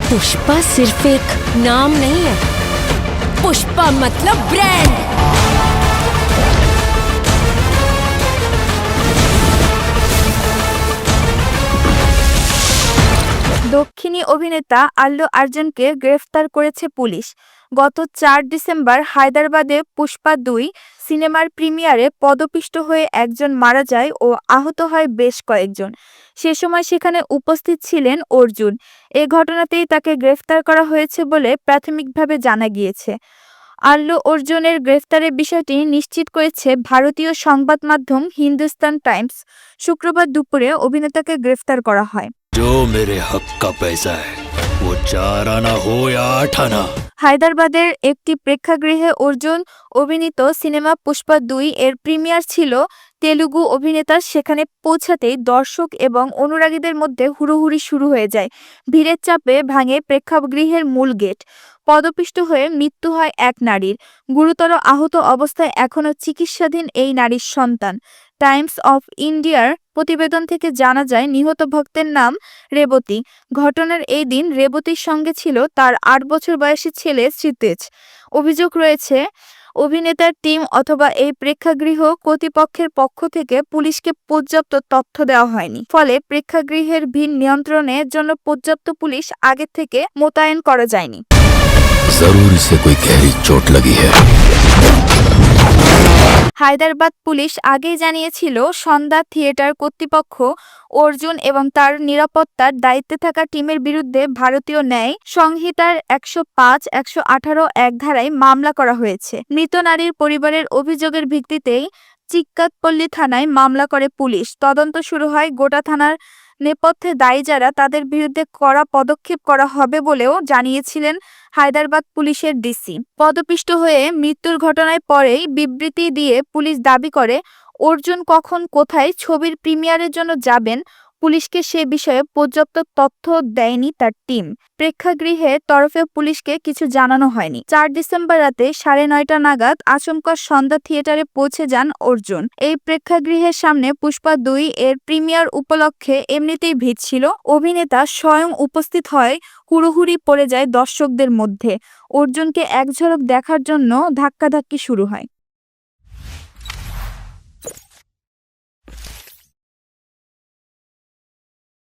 पुष्पा सिर्फ एक नाम नहीं है, पुष्पा मतलब ब्रांड। দক্ষিণী অভিনেতা আল্লু আর্জুনকে গ্রেফতার করেছে পুলিশ। গত ৪ ডিসেম্বর হায়দ্রাবাদে পুষ্পা ২ সিনেমার প্রিমিয়ারে পদপিষ্ট হয়ে একজন মারা যায় ও আহত হয় বেশ কয়েকজন। সে সময় সেখানে উপস্থিত ছিলেন অর্জুন। এ ঘটনাতেই তাকে গ্রেফতার করা হয়েছে বলে প্রাথমিকভাবে জানা গিয়েছে। আল্লু অর্জুনের গ্রেফতারের বিষয়টি নিশ্চিত করেছে ভারতীয় সংবাদ মাধ্যম হিন্দুস্তান টাইমস। শুক্রবার দুপুরে অভিনেতাকে গ্রেফতার করা হয়। जो मेरे हक का पैसा है वो 4 आना हो या 8 आना। হায়দ্রাবাদের একটি প্রেক্ষাগৃহে অর্জুন অভিনীত সিনেমা পুষ্পা ২ এর প্রিমিয়ার ছিল। তেলুগু অভিনেতার সেখানে পৌঁছাতেই দর্শক এবং অনুরাগীদের মধ্যে হুড়োহুড়ি শুরু হয়ে যায়। ভিড়ের চাপে ভাঙে প্রেক্ষাগৃহের মূল গেট। পদপিষ্ট হয়ে মৃত্যু হয় এক নারীর। গুরুতর আহত অবস্থায় এখনও চিকিৎসাধীন এই নারীর সন্তান। টাইমস অফ ইন্ডিয়ার প্রতিবেদন থেকে জানা যায় নিহত ভক্তের নাম রেবতী। ঘটনার এই দিন রেবতীর সঙ্গে ছিল তার ৮ বছর বয়সী ছেলে শ্রীতেজ। অভিযোগ রয়েছে অভিনেতার টিম অথবা এই প্রেক্ষাগৃহ কর্তৃপক্ষের পক্ষ থেকে পুলিশকে পর্যাপ্ত তথ্য দেওয়া হয়নি। ফলে প্রেক্ষাগৃহের ভিড় নিয়ন্ত্রণের জন্য পর্যাপ্ত পুলিশ আগে থেকে মোতায়েন করা যায়নি। जरूर इसे कोई गहरी चोट लगी है। হায়দ্রাবাদ পুলিশ আগেই জানিয়েছিল সন্ধ্যা থিয়েটার কর্তৃপক্ষ অর্জুন এবং তার নিরাপত্তার দায়িত্বে থাকা টিমের বিরুদ্ধে ভারতীয় ন্যায় সংহিতার ১০৫, ১১৮ এক ধারায় মামলা করা হয়েছে। মৃত নারীর পরিবারের অভিযোগের ভিত্তিতেই চিক্কাতপল্লী থানায় মামলা করে পুলিশ। তদন্ত শুরু হয়। গোটা থানার নেপথ্যে দায়ী যারা তাদের বিরুদ্ধে কড়া পদক্ষেপ করা হবে বলেও জানিয়েছিলেন হায়দ্রাবাদ পুলিশের ডিসি। পদপিষ্ট হয়ে মৃত্যুর ঘটনায় পরেই বিবৃতি দিয়ে পুলিশ দাবি করে অর্জুন কখন কোথায় ছবির প্রিমিয়ারের জন্য যাবেন পুলিশকে সে বিষয়ে পর্যাপ্ত তথ্য দেয়নি তার টিম। প্রেক্ষাগৃহের তরফে পুলিশকে কিছু জানানো হয়নি। ৪ ডিসেম্বর রাতে ৯:৩০ নাগাদ আচমকা সন্ধ্যা থিয়েটারে পৌঁছে যান অর্জুন। এই প্রেক্ষাগৃহের সামনে পুষ্পা ২ এর প্রিমিয়ার উপলক্ষে এমনিতেই ভিড় ছিল। অভিনেতা স্বয়ং উপস্থিত হয়। হুড়োহুড়ি পড়ে যায় দর্শকদের মধ্যে। অর্জুনকে এক ঝলক দেখার জন্য ধাক্কাধাক্কি শুরু হয়।